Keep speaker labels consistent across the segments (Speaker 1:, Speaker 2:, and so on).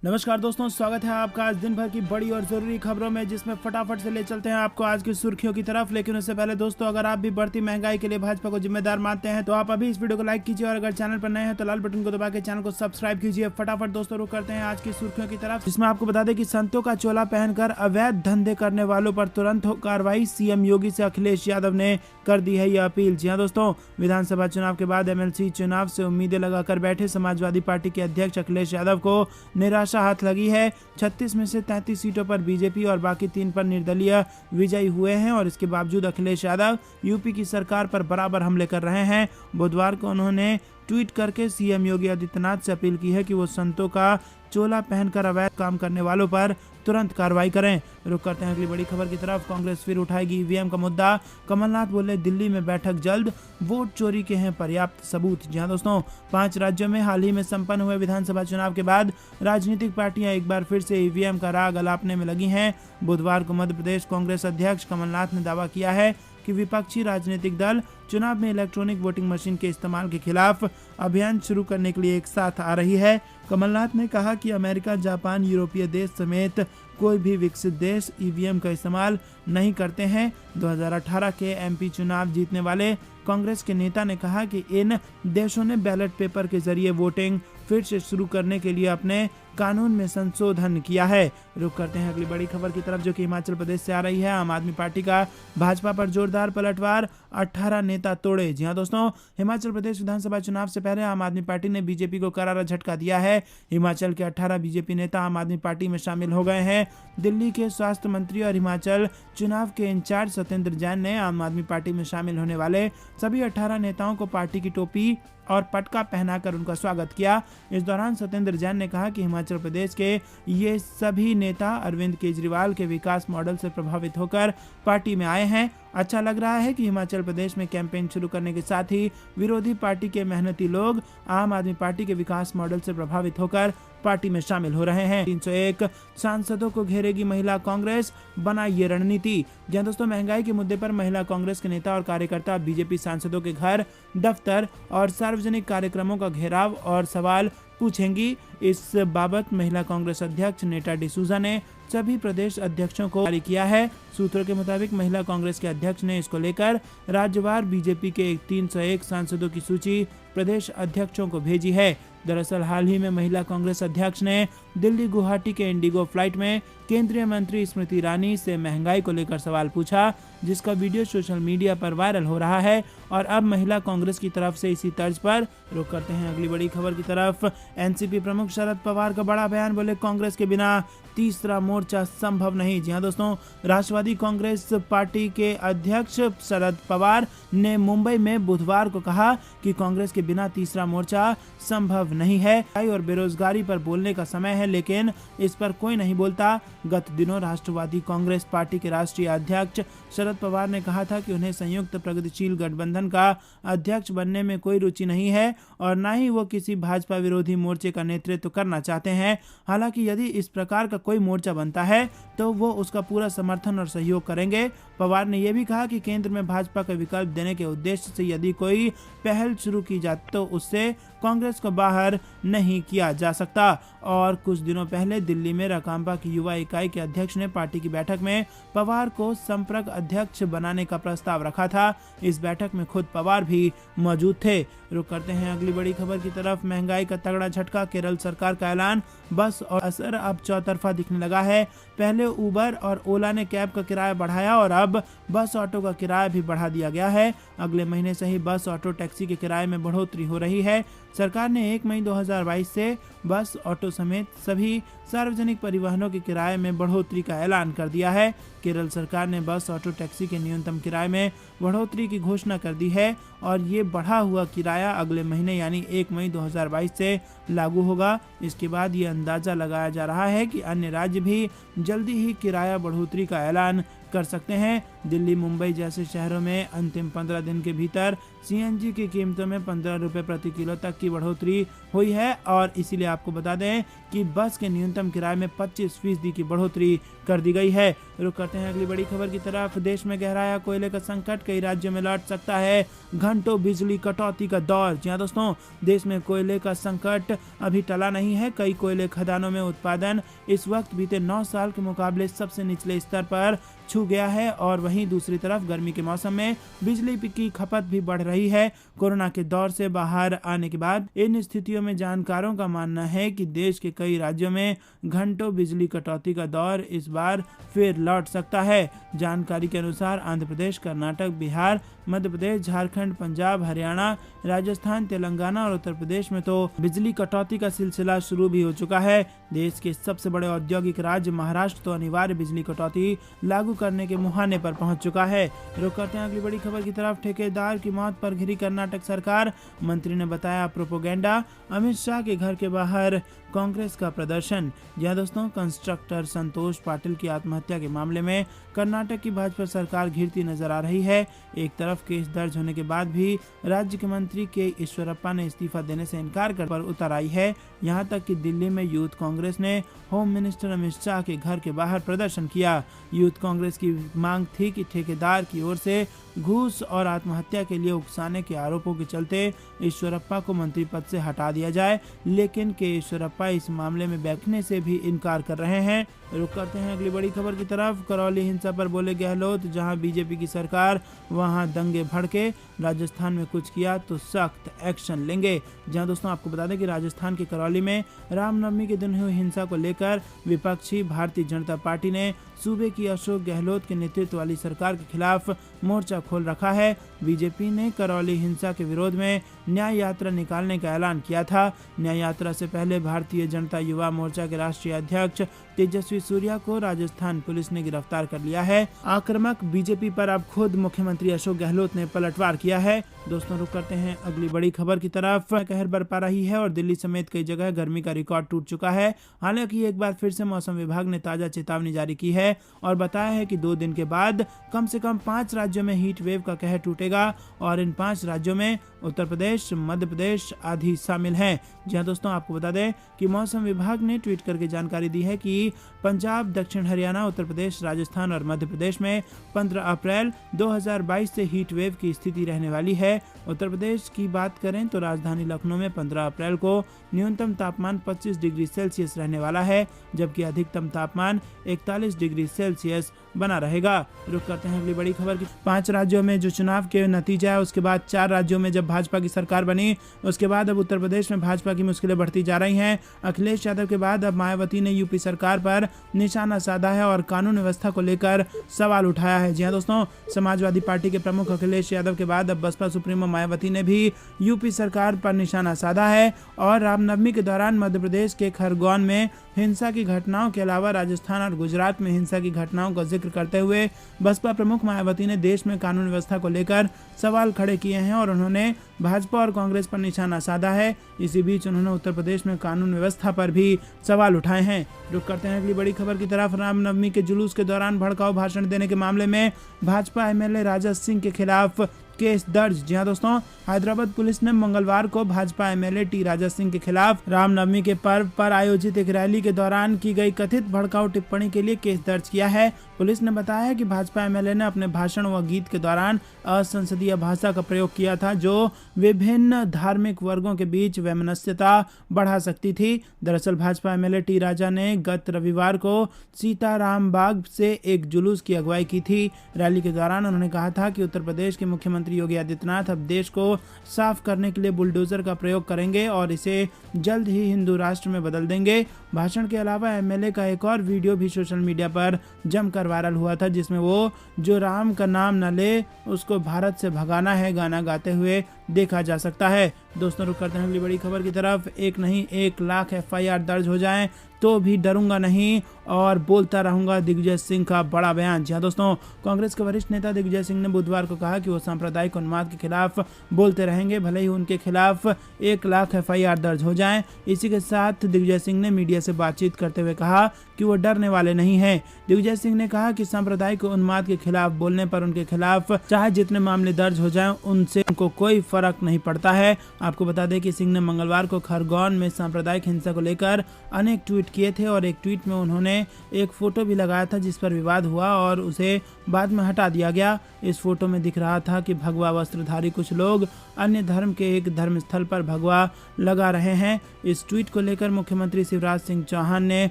Speaker 1: नमस्कार दोस्तों, स्वागत है आपका आज दिन भर की बड़ी और जरूरी खबरों में, जिसमें फटाफट से ले चलते हैं आपको आज की सुर्खियों की तरफ। लेकिन उससे पहले दोस्तों, अगर आप भी बढ़ती महंगाई के लिए भाजपा को जिम्मेदार मानते हैं तो आप अभी इस वीडियो को लाइक कीजिए और अगर चैनल पर नए हैं तो लाल बटन को दबा के चैनल को सब्सक्राइब कीजिए। फटाफट दोस्तों रुक करते हैं आज की सुर्खियों की तरफ, जिसमें आपको बता दें कि संतों का चोला पहनकर अवैध धंधे करने वालों पर तुरंत हो कार्रवाई। सीएम योगी से अखिलेश यादव ने कर दी है यह अपील। जी हाँ दोस्तों, विधानसभा चुनाव के बाद एमएलसी चुनाव से उम्मीदें लगाकर बैठे समाजवादी पार्टी के अध्यक्ष अखिलेश यादव को निराशा हाथ लगी है। 36 में से 33 सीटों पर बीजेपी और बाकी 3 पर निर्दलीय विजयी हुए हैं और इसके बावजूद अखिलेश यादव यूपी की सरकार पर बराबर हमले कर रहे हैं। बुधवार को उन्होंने ट्वीट करके सीएम योगी आदित्यनाथ से अपील की है कि वो संतों का चोला पहनकर अवैध काम करने वालों पर तुरंत कार्रवाई करें। रुक करते हैं अगली बड़ी खबर की तरफ। कांग्रेस फिर उठाएगी ईवीएम का मुद्दा। कमलनाथ बोले दिल्ली में बैठक जल्द, वोट चोरी के हैं पर्याप्त सबूत। जी हाँ दोस्तों, 5 राज्यों में हाल ही में संपन्न हुए विधानसभा चुनाव के बाद राजनीतिक पार्टियां एक बार फिर से ईवीएम का राग अलापने में लगी हैं। बुधवार को मध्य प्रदेश कांग्रेस अध्यक्ष कमलनाथ ने दावा किया है कि विपक्षी राजनीतिक दल चुनाव में इलेक्ट्रॉनिक वोटिंग मशीन के इस्तेमाल के खिलाफ अभियान शुरू करने के लिए एक साथ आ रही है। कमलनाथ ने कहा कि अमेरिका, जापान, यूरोपीय देश समेत कोई भी विकसित देश ईवीएम का इस्तेमाल नहीं करते हैं। 2018 के एमपी चुनाव जीतने वाले कांग्रेस के नेता ने कहा कि इन देशों ने बैलेट पेपर के जरिए वोटिंग फिर से शुरू करने के लिए अपने कानून में संशोधन किया है। रुक करते हैं अगली बड़ी खबर की तरफ, जो कि हिमाचल प्रदेश से आ रही है। आम आदमी पार्टी का भाजपा पर जोरदार पलटवार, 18 नेता तोड़े। जी हाँ दोस्तों, हिमाचल प्रदेश विधानसभा चुनाव से पहले आम आदमी पार्टी ने बीजेपी को करारा झटका दिया है। हिमाचल के 18 बीजेपी नेता आम आदमी पार्टी में शामिल हो गए हैं। दिल्ली के स्वास्थ्य मंत्री और हिमाचल चुनाव के इंचार्ज सत्येंद्र जैन ने आम आदमी पार्टी में शामिल होने वाले सभी 18 नेताओं को पार्टी की टोपी और पटका पहनाकर उनका स्वागत किया। इस दौरान सत्येंद्र जैन ने कहा कि हिमाचल प्रदेश के ये सभी नेता अरविंद केजरीवाल के विकास मॉडल से प्रभावित होकर पार्टी में आए हैं। अच्छा लग रहा है कि हिमाचल प्रदेश में कैंपेन शुरू करने के साथ ही विरोधी पार्टी के मेहनती लोग आम आदमी पार्टी के विकास मॉडल से प्रभावित होकर पार्टी में शामिल हो रहे हैं। 301 सांसदों को घेरेगी महिला कांग्रेस, बना ये रणनीति। जहां दोस्तों, महंगाई के मुद्दे पर महिला कांग्रेस के नेता और कार्यकर्ता बीजेपी सांसदों के घर, दफ्तर और सार्वजनिक कार्यक्रमों का घेराव और सवाल पूछेंगी। इस बाबत महिला कांग्रेस अध्यक्ष नेटा डिसूजा ने सभी प्रदेश अध्यक्षों को जारी किया है। सूत्रों के मुताबिक महिला कांग्रेस के अध्यक्ष ने इसको लेकर राज्यवार बीजेपी के 301 सांसदों की सूची प्रदेश अध्यक्षों को भेजी है। दरअसल हाल ही में महिला कांग्रेस अध्यक्ष ने दिल्ली गुवाहाटी के इंडिगो फ्लाइट में केंद्रीय मंत्री स्मृति ईरानी से महंगाई को लेकर सवाल पूछा, जिसका वीडियो सोशल मीडिया पर वायरल हो रहा है और अब महिला कांग्रेस की तरफ से इसी तर्ज पर। रुक करते हैं अगली बड़ी खबर की तरफ। एनसीपी प्रमुख शरद पवार का बड़ा बयान, बोले कांग्रेस के बिना तीसरा मोर्चा संभव नहीं। जी हाँ दोस्तों, राष्ट्रवादी कांग्रेस पार्टी के अध्यक्ष शरद पवार ने मुंबई में बुधवार को कहा कि कांग्रेस के बिना तीसरा मोर्चा संभव नहीं है और बेरोजगारी पर बोलने का समय है, लेकिन इस पर कोई नहीं बोलता। गत दिनों राष्ट्रवादी कांग्रेस पार्टी के राष्ट्रीय अध्यक्ष शरद पवार ने कहा था कि उन्हें संयुक्त प्रगतिशील गठबंधन का अध्यक्ष बनने में कोई रुचि नहीं है और न ही वो किसी भाजपा विरोधी मोर्चे का नेतृत्व करना चाहते हैं। हालांकि यदि इस प्रकार का कोई मोर्चा बनता है तो वो उसका पूरा समर्थन और सहयोग करेंगे। पवार ने यह भी कहा कि केंद्र में भाजपा का विकल्प देने के उद्देश्य से यदि कोई पहल शुरू की जाती तो उससे कांग्रेस को बाहर नहीं किया जा सकता। और कुछ दिनों पहले दिल्ली में राकांपा की युवा इकाई के अध्यक्ष ने पार्टी की बैठक में पवार को संपर्क अध्यक्ष बनाने का प्रस्ताव रखा था। इस बैठक में खुद पवार भी मौजूद थे। रुक करते हैं अगली बड़ी खबर की तरफ। महंगाई का तगड़ा झटका, केरल सरकार का ऐलान, बस और असर अब चौतरफा दिखने लगा है। पहले उबर और ओला ने कैब का किराया बढ़ाया और अब बस ऑटो का किराया भी बढ़ा दिया गया है। अगले महीने से ही बस, ऑटो, टैक्सी के किराए में बढ़ोतरी हो रही है। सरकार ने 1 मई 2022 से बस, ऑटो समेत सभी सार्वजनिक परिवहनों के किराए में बढ़ोतरी का ऐलान कर दिया है। केरल सरकार ने बस, ऑटो, टैक्सी के न्यूनतम किराए में बढ़ोतरी की घोषणा कर दी है और ये बढ़ा हुआ किराया अगले महीने यानी 1 मई 2022 से लागू होगा। इसके बाद ये अंदाजा लगाया जा रहा है कि अन्य राज्य भी जल्दी ही किराया बढ़ोतरी का ऐलान कर सकते हैं। दिल्ली, मुंबई जैसे शहरों में अंतिम 15 दिन के भीतर सीएनजी की कीमतों में 15 रुपए प्रति किलो तक की बढ़ोतरी हुई है और इसीलिए आपको बता दें कि बस के न्यूनतम किराए में 25% की बढ़ोतरी कर दी गई है। रुक करते हैं अगली बड़ी खबर की तरफ। देश में गहराया कोयले का संकट, कई राज्यों में लौट सकता है घंटों बिजली कटौती का दौर। जी हां दोस्तों, देश में कोयले का संकट अभी टला नहीं है। कई कोयले खदानों में उत्पादन इस वक्त बीते 9 साल के मुकाबले सबसे निचले स्तर पर छू गया है और वहीं दूसरी तरफ गर्मी के मौसम में बिजली की खपत भी बढ़ रही है। कोरोना के दौर से बाहर आने के बाद इन स्थितियों में जानकारों का मानना है कि देश के कई राज्यों में घंटों बिजली कटौती का दौर इस बार फिर लौट सकता है। जानकारी के अनुसार आंध्र प्रदेश, कर्नाटक, बिहार, मध्य प्रदेश, झारखंड, पंजाब, हरियाणा, राजस्थान, तेलंगाना और उत्तर प्रदेश में तो बिजली कटौती का सिलसिला शुरू भी हो चुका है। देश के सबसे बड़े औद्योगिक राज्य महाराष्ट्र तो अनिवार्य बिजली कटौती लागू करने के मुहाने पर पहुंच चुका है। रुक करते हैं अगली बड़ी खबर की तरफ। ठेकेदार की मौत पर घिरी कर्नाटक सरकार, मंत्री ने बताया प्रोपोगेंडा। अमित शाह के घर के बाहर कांग्रेस का प्रदर्शन। जहां दोस्तों, कंस्ट्रक्टर संतोष पाटिल की आत्महत्या के मामले में कर्नाटक की भाजपा सरकार घिरती नजर आ रही है। एक तरफ केस दर्ज होने के बाद भी राज्य के मंत्री के ईश्वरप्पा ने इस्तीफा देने से इनकार कर पर उतर आई है। यहां तक कि दिल्ली में यूथ कांग्रेस ने होम मिनिस्टर अमित शाह के घर के बाहर प्रदर्शन किया। यूथ कांग्रेस की मांग थी कि ठेकेदार की ओर से घूस और आत्महत्या के लिए उकसाने के आरोपों के चलते ईश्वरप्पा को मंत्री पद से हटा दिया जाए, लेकिन के ईश्वरप्पा इस मामले में बैठने से भी इनकार कर रहे हैं। रुक करते हैं अगली बड़ी खबर की तरफ। करौली हिंसा पर बोले गहलोत, जहां बीजेपी की सरकार वहां दंगे भड़के, राजस्थान में कुछ किया तो सख्त एक्शन लेंगे। जहां दोस्तों आपको बता दें कि राजस्थान के करौली में रामनवमी के दिन हुई हिंसा को लेकर विपक्षी भारतीय जनता पार्टी ने सूबे की अशोक गहलोत के नेतृत्व वाली सरकार के खिलाफ मोर्चा खोल रखा है। बीजेपी ने करौली हिंसा के विरोध में न्याय यात्रा निकालने का ऐलान किया था। न्याय यात्रा से पहले भारतीय जनता युवा मोर्चा के राष्ट्रीय अध्यक्ष तेजस्वी सूर्या को राजस्थान पुलिस ने गिरफ्तार कर लिया है। आक्रामक बीजेपी पर अब खुद मुख्यमंत्री अशोक गहलोत ने पलटवार किया है। दोस्तों रुक करते हैं अगली बड़ी खबर की तरफ। कहर बरपा रही है और दिल्ली समेत कई जगह गर्मी का रिकॉर्ड टूट चुका है। हालांकि एक बार फिर से मौसम विभाग ने ताजा चेतावनी जारी की है और बताया है कि 2 दिन के बाद कम से कम 5 राज्यों में हीट वेव का कहर टूटेगा और इन 5 राज्यों में उत्तर प्रदेश, मध्य प्रदेश आदि शामिल हैं। जी हां दोस्तों, आपको बता दें कि मौसम विभाग ने ट्वीट करके जानकारी दी है कि पंजाब, दक्षिण हरियाणा, उत्तर प्रदेश, राजस्थान और मध्य प्रदेश में 15 अप्रैल 2022 से हीट वेव की स्थिति रहने वाली है। उत्तर प्रदेश की बात करें तो राजधानी लखनऊ में 15 अप्रैल को न्यूनतम तापमान 25 डिग्री सेल्सियस रहने वाला है, जबकि अधिकतम तापमान 41 डिग्री सेल्सियस बना रहेगा। रुक करते हैं अगली बड़ी खबर की। 5 राज्यों में जो चुनाव के नतीजा है, उसके बाद 4 राज्यों में जब भाजपा की सरकार बनी, उसके बाद अब उत्तर प्रदेश में भाजपा की मुश्किलें बढ़ती जा रही हैं। अखिलेश यादव के बाद अब मायावती ने यूपी सरकार पर निशाना साधा है और कानून व्यवस्था को लेकर सवाल उठाया है। जी हां दोस्तों, समाजवादी पार्टी के प्रमुख अखिलेश यादव के बाद अब बसपा सुप्रीमो मायावती ने भी यूपी सरकार पर निशाना साधा है और रामनवमी के दौरान मध्य प्रदेश के खरगोन में हिंसा की घटनाओं के अलावा राजस्थान और गुजरात में हिंसा की घटनाओं का जिक्र करते हुए बसपा प्रमुख मायावती ने देश में कानून व्यवस्था को लेकर सवाल खड़े किए हैं और उन्होंने भाजपा और कांग्रेस पर निशाना साधा है। इसी बीच उन्होंने उत्तर प्रदेश में कानून व्यवस्था पर भी सवाल उठाए हैं। रुक करते हैं अगली बड़ी खबर की तरफ। रामनवमी के जुलूस के दौरान भड़काऊ भाषण देने के मामले में भाजपा एमएलए राजा सिंह के खिलाफ केस दर्ज। जी हां दोस्तों, हैदराबाद पुलिस ने मंगलवार को भाजपा एमएलए टी राजा सिंह के खिलाफ रामनवमी के पर्व पर आयोजित एक रैली के दौरान की गई कथित भड़काऊ टिप्पणी के लिए केस दर्ज किया है। पुलिस ने बताया है कि भाजपा एमएलए ने अपने भाषण व गीत के दौरान असंसदीय भाषा का प्रयोग किया था, जो विभिन्न धार्मिक वर्गों के बीच वैमनस्यता बढ़ा सकती थी। दरअसल भाजपा एमएलए टी राजा ने गत रविवार को सीताराम बाग से एक जुलूस की अगुवाई की थी। रैली के दौरान उन्होंने कहा था कि उत्तर प्रदेश के मुख्यमंत्री योगी आदित्यनाथ अब देश को साफ करने के लिए बुलडोजर का प्रयोग करेंगे और इसे जल्द ही हिंदू राष्ट्र में बदल देंगे। भाषण के अलावा एमएलए का एक और वीडियो भी सोशल मीडिया पर जमकर वायरल हुआ था, जिसमें वो जो राम का नाम न ले उसको भारत से भगाना है गाना गाते हुए देखा जा सकता है। दोस्तों रुक करते हैं अगली बड़ी खबर की तरफ। एक नहीं 1 लाख FIR दर्ज हो जाएं तो भी डरूंगा नहीं और बोलता रहूंगा, दिग्विजय सिंह का बड़ा बयान। जी हाँ दोस्तों, कांग्रेस के वरिष्ठ नेता दिग्विजय सिंह ने बुधवार को कहा कि वो सांप्रदायिक उन्माद के खिलाफ बोलते रहेंगे, भले ही उनके खिलाफ 1 लाख FIR दर्ज हो जाएं। इसी के साथ दिग्विजय सिंह ने मीडिया से बातचीत करते हुए कहा कि वो डरने वाले नहीं हैं। दिग्विजय सिंह ने कहा कि सांप्रदायिक उन्माद के खिलाफ बोलने पर उनके खिलाफ चाहे जितने मामले दर्ज हो जाएं, उनसे उनको कोई फर्क नहीं पड़ता है। आपको बता दें कि सिंह ने मंगलवार को खरगोन में सांप्रदायिक हिंसा को लेकर अनेक ट्वीट किए थे और एक ट्वीट में उन्होंने एक फोटो भी लगाया था जिस पर विवाद हुआ और उसे बाद में हटा दिया गया। इस फोटो में दिख रहा था कि भगवा वस्त्रधारी कुछ लोग अन्य धर्म के एक धर्मस्थल पर भगवा लगा रहे हैं। इस ट्वीट को लेकर मुख्यमंत्री शिवराज सिंह चौहान ने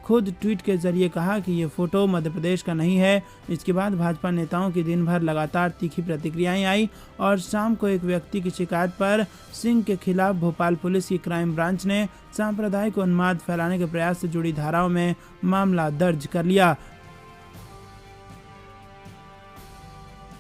Speaker 1: खुद ट्वीट के जरिए कहा कि ये फोटो मध्य प्रदेश का नहीं है। इसके बाद भाजपा नेताओं की दिन भर लगातार तीखी प्रतिक्रियाएं आई और शाम को एक व्यक्ति की शिकायत पर सिंह के खिलाफ भोपाल पुलिस की क्राइम ब्रांच ने सांप्रदायिक उन्माद फैलाने के प्रयास से जुड़ी धाराओं में मामला दर्ज कर लिया।